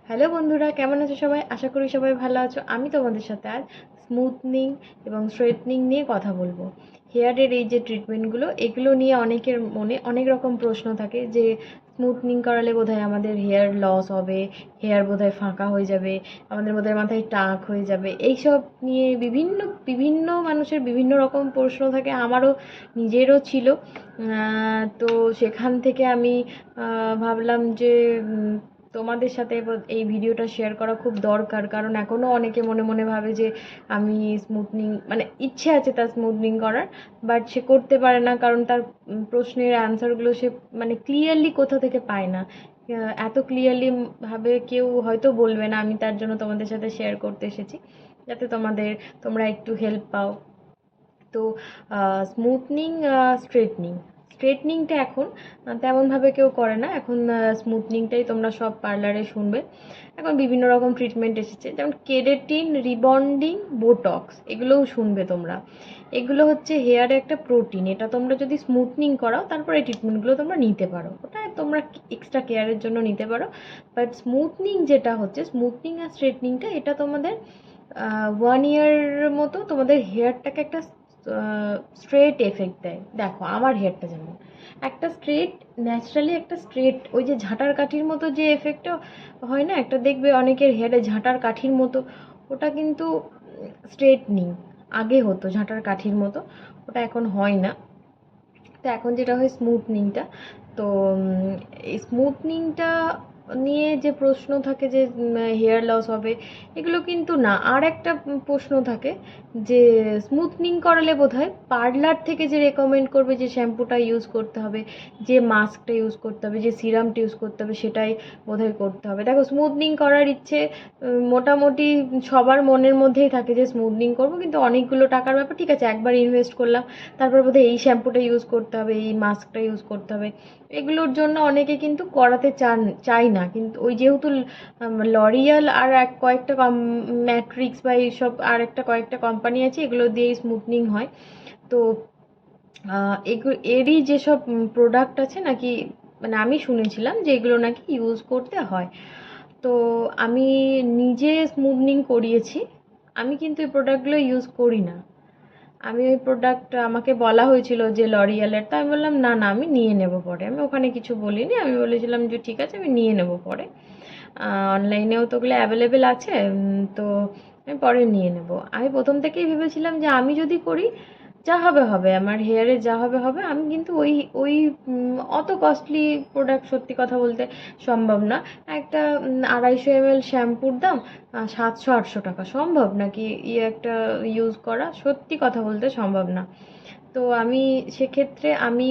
Hello বন্ধুরা, কেমন আছো সবাই? আশা করি সবাই ভালো আছো। আমি তোমাদের সাথে আজ স্মুথনিং এবং স্ট্রেটনিং নিয়ে কথা বলবো। হেয়ারের এই যে ট্রিটমেন্টগুলো, এগুলো নিয়ে অনেকের মনে অনেক রকম প্রশ্ন থাকে যে স্মুথনিং করালে বোধহয় আমাদের হেয়ার লস হবে, হেয়ার বোধহয় ফাঁকা হয়ে যাবে, আমাদের বোধহয় মাথায় টাক হয়ে যাবে। এইসব নিয়ে বিভিন্ন বিভিন্ন মানুষের বিভিন্ন রকম প্রশ্ন থাকে, আমারও নিজেরও ছিল। তো সেখান থেকে আমি ভাবলাম যে তোমাদের সাথে এই ভিডিওটা শেয়ার করা খুব দরকার, কারণ এখনও অনেকে মনে মনে ভাবে যে আমি স্মুথনিং মানে ইচ্ছে আছে তার স্মুথনিং করার, বাট সে করতে পারে না, কারণ তার প্রশ্নের অ্যান্সারগুলো সে মানে ক্লিয়ারলি কোথা থেকে পায় না। এত ক্লিয়ারলি ভাবে কেউ হয়তো বলবে না, আমি তার জন্য তোমাদের সাথে শেয়ার করতে এসেছি যাতে তোমরা একটু হেল্প পাও। তো স্মুথনিং, স্ট্রেটনিং স্ট্রেটনিংটা এখন তেমনভাবে কেউ করে না। এখন স্মুথনিংটাই তোমরা সব পার্লারে শুনবে। এখন বিভিন্ন রকম ট্রিটমেন্ট এসেছে, যেমন কেরাটিন, রিবন্ডিং, বোটক্স, এগুলোও শুনবে তোমরা। এগুলো হচ্ছে হেয়ারে একটা প্রোটিন, এটা তোমরা যদি স্মুথনিং করাও তারপরে এই ট্রিটমেন্টগুলো তোমরা নিতে পারো, ওটা তোমরা এক্সট্রা কেয়ারের জন্য নিতে পারো। বাট স্মুথনিং যেটা হচ্ছে, স্মুথনিং আর স্ট্রেটনিংটা, এটা তোমাদের 1 ইয়ারের মতো তোমাদের হেয়ারটাকে একটা স্ট্রেট এফেক্ট দেয়। দেখো আমার হেয়ারটা যেমন একটা স্ট্রেট, ন্যাচারালি একটা স্ট্রেট, ওই যে ঝাঁটার কাঠির মতো যে এফেক্টটা হয় না, একটা দেখবে অনেকের হেয়ারে ঝাঁটার কাঠির মতো, ওটা কিন্তু স্ট্রেটনিং। আগে হতো ঝাঁটার কাঠির মতো, ওটা এখন হয় না। তো এখন যেটা হয় স্মুথনিংটা। তো এই স্মুথনিংটা নিয়ে যে প্রশ্ন থাকে যে হেয়ার লস হবে, এগুলো কিন্তু না। আর একটা প্রশ্ন থাকে যে স্মুথনিং করালে বোধহয় পার্লার থেকে যে রেকমেন্ড করবে যে শ্যাম্পুটা ইউজ করতে হবে, যে মাস্কটা ইউজ করতে হবে, যে সিরামটা ইউজ করতে হবে, সেটাই বোধহয় করতে হবে। দেখো, স্মুথনিং করার ইচ্ছে মোটামুটি সবার মনের মধ্যেই থাকে যে স্মুথনিং করবো, কিন্তু অনেকগুলো টাকার ব্যাপার। ঠিক আছে, একবার ইনভেস্ট করলাম, তারপর বোধহয় এই শ্যাম্পুটা ইউজ করতে হবে, এই মাস্কটা ইউজ করতে হবে, এগুলোর জন্য অনেকে কিন্তু করাতে চায় না। কিন্তু ওই যেহেতু লরিয়াল আর কয়েকটা ম্যাট্রিক্স বা এইসব আর একটা কয়েকটা কোম্পানি আছে, এগুলো দিয়েই স্মুথনিং হয়। তো এগুলো এরই যেসব প্রোডাক্ট আছে নাকি, মানে আমি শুনেছিলাম যে এগুলো নাকি ইউজ করতে হয়। তো আমি নিজে স্মুথনিং করিয়েছি, আমি কিন্তু এই প্রোডাক্টগুলো ইউজ করি না। আমি ওই প্রোডাক্ট আমাকে বলা হয়েছিল যে লরিয়ালের, তো আমি বললাম না না, আমি নিয়ে নেব পরে। আমি ওখানে কিছু বলিনি, আমি বলেছিলাম যে ঠিক আছে আমি নিয়ে নেব পরে, অনলাইনেও তো ওগুলো অ্যাভেলেবেল আছে। তো আমি পরে নিয়ে নেব। আমি প্রথম থেকেই ভেবেছিলাম যে আমি যদি করি, যা হবে হবে, আমার হেয়ারে যা হবে হবে। আমি কিন্তু ওই ওই অত কস্টলি প্রোডাক্ট সত্যি কথা বলতে সম্ভব না। একটা 250 ml শ্যাম্পুর দাম 700-800 টাকা, সম্ভব নাকি একটা ইউজ করা? সত্যি কথা বলতে সম্ভব না। তো আমি সেক্ষেত্রে আমি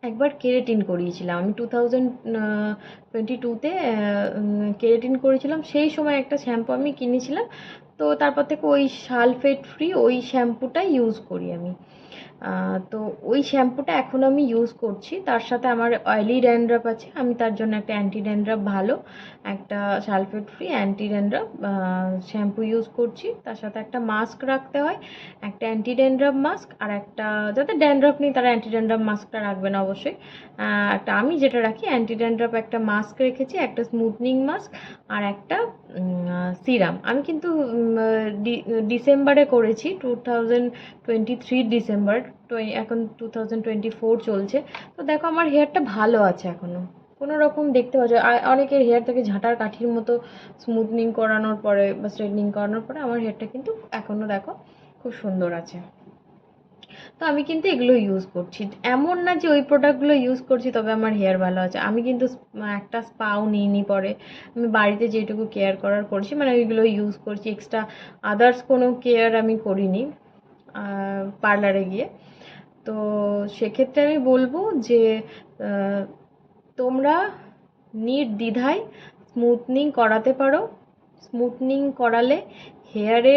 একবার কেরাটিন করিয়েছিলাম। আমি 2022-তে কেরাটিন করেছিলাম। সেই সময় একটা শ্যাম্পু আমি কিনেছিলাম, তো তারপর থেকে ওই সালফেট ফ্রি ওই শ্যাম্পুটাই ইউজ করি আমি। তো ওই শ্যাম্পুটা এখন আমি ইউজ করছি। তার সাথে আমার অয়েলি ড্যান্ড্রাফ আছে, আমি তার জন্য একটা অ্যান্টি ড্যান্ড্রাফ ভালো একটা sulphate free anti dandruff shampoo use করছি। তার সাথে একটা মাস্ক রাখতে হয়, একটা অ্যান্টি ড্যান্ড্রাফ মাস্ক, আর একটা যাদের ড্যান্ড্রাফ নেই তারা অ্যান্টি ড্যান্ড্রাফ মাস্কটা রাখবে না অবশ্যই। একটা আমি যেটা রাখি অ্যান্টি ড্যান্ড্রাফ একটা মাস্ক রেখেছি, একটা স্মুথনিং মাস্ক, আর একটা সিরাম। আমি কিন্তু ডিসেম্বরে করেছি, 2023 ডিসেম্বর। এখন 2024 চলছে। তো দেখো আমার হেয়ারটা ভালো আছে এখনো, কোনো রকম দেখতে পাওয়া যায়। আর অনেকের হেয়ার থেকে ঝাঁটার কাঠির মতো স্মুথনিং করানোর পরে বা স্ট্রেটনিং করানোর পরে আমার হেয়ারটা কিন্তু এখনো দেখো খুব সুন্দর আছে। তো আমি কিন্তু এগুলো ইউজ করছি, এমন না যে ওই প্রোডাক্টগুলো ইউজ করছি তবে আমার হেয়ার ভালো আছে। আমি কিন্তু একটা স্পাও নিইনি পরে, আমি বাড়িতে যেটুকু কেয়ার করার করছি মানে ওইগুলো ইউজ করছি, এক্সট্রা আদার্স কোনো কেয়ার আমি করিনি পার্লারে গিয়ে। তো সেক্ষেত্রে আমি বলবো যে তোমরা নির্দ্বিধায় স্মুথনিং করাতে পারো। স্মুথনিং করালে হেয়ারে,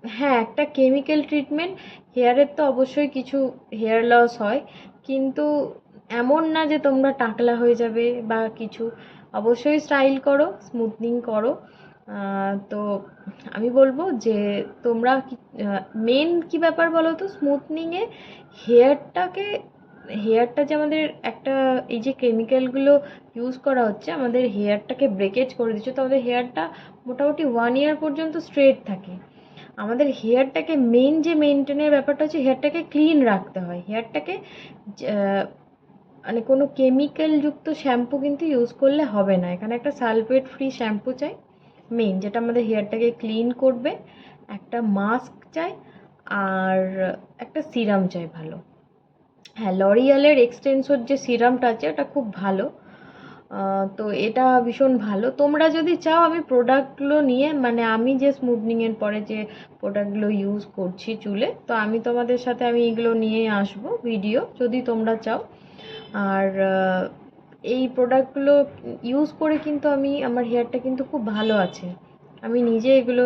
হ্যাঁ, একটা কেমিক্যাল ট্রিটমেন্ট, হেয়ারের তো অবশ্যই কিছু হেয়ার লস হয়, কিন্তু এমন না যে তোমরা টাকলা হয়ে যাবে বা কিছু। অবশ্যই স্টাইল করো, স্মুথনিং করো। তো আমি বলবো যে তোমরা মেন কি ব্যাপার বলো তো, স্মুথনিংয়ে হেয়ারটাকে হেয়ারটা যে আমাদের একটা এই যে কেমিক্যালগুলো ইউজ করা হচ্ছে আমাদের হেয়ারটাকে ব্রেকেজ করে দিচ্ছে, তো আমাদের হেয়ারটা মোটামুটি 1 ইয়ার পর্যন্ত স্ট্রেট থাকে। আমাদের হেয়ারটাকে মেন যে মেনটেনের ব্যাপারটা হচ্ছে হেয়ারটাকে ক্লিন রাখতে হয়। হেয়ারটাকে মানে কোনো কেমিক্যালযুক্ত শ্যাম্পু কিন্তু ইউজ করলে হবে না। এখানে একটা সালফেট ফ্রি শ্যাম্পু চাই মেন, যেটা আমাদের হেয়ারটাকে ক্লিন করবে। একটা মাস্ক চাই আর একটা সিরাম চাই ভালো। হ্যাঁ, লরিয়ালের এক্সটেন্সর যে সিরামটা আছে ওটা খুব ভালো। তো এটা ভীষণ ভালো। তোমরা যদি চাও আমি প্রোডাক্টগুলো নিয়ে, মানে আমি যে স্মুথনিংয়ের পরে যে প্রোডাক্টগুলো ইউজ করছি চুলে, তো আমি তোমাদের সাথে আমি এগুলো নিয়ে আসবো ভিডিও, যদি তোমরা চাও। আর এই প্রোডাক্টগুলো ইউজ করে কিন্তু আমার হেয়ারটা কিন্তু খুব ভালো আছে। আমি নিজে এগুলো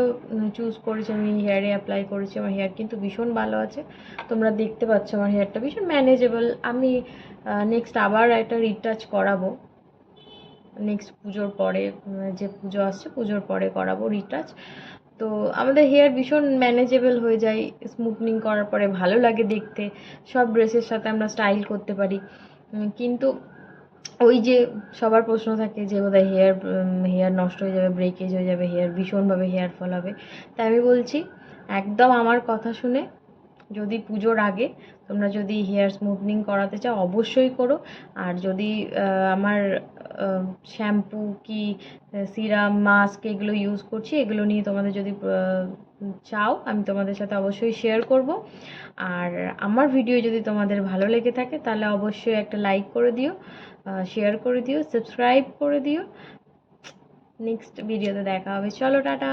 চুজ করেছি, আমি হেয়ারে অ্যাপ্লাই করেছি, আমার হেয়ার কিন্তু ভীষণ ভালো আছে। তোমরা দেখতে পাচ্ছ আমার হেয়ারটা ভীষণ ম্যানেজেবল। আমি নেক্সট আবার একটা রিটাচ করাবো, নেক্সট পুজোর পরে, যে পুজো আসছে পুজোর পরে করাবো রিটাচ। তো আমাদের হেয়ার ভীষণ ম্যানেজেবল হয়ে যায় স্মুথনিং করার পরে, ভালো লাগে দেখতে। সব ড্রেসের সাথে আমরা স্টাইল করতে পারি। কিন্তু ওই যে সবার প্রশ্ন থাকে যে বোধহয় হেয়ার নষ্ট হয়ে যাবে, ব্রেকেজ হয়ে যাবে, হেয়ার ভীষণভাবে হেয়ার ফল হবে। তাই আমি বলছি একদম আমার কথা শুনে যদি পুজোর আগে তোমরা যদি হেয়ার স্মুথনিং করাতে চাও অবশ্যই করো। আর যদি আমার শ্যাম্পু কি সিরাম মাস্ক এগুলো ইউজ করছি, এগুলো নিয়ে তোমাদের যদি চাও আমি তোমাদের সাথে অবশ্যই শেয়ার করব। আর আমার ভিডিও যদি তোমাদের ভালো লেগে থাকে তাহলে অবশ্যই একটা লাইক করে দিও, শেয়ার করে দিও, সাবস্ক্রাইব করে দিও। নেক্সট ভিডিওতে দেখা হবে, চলো টাটা।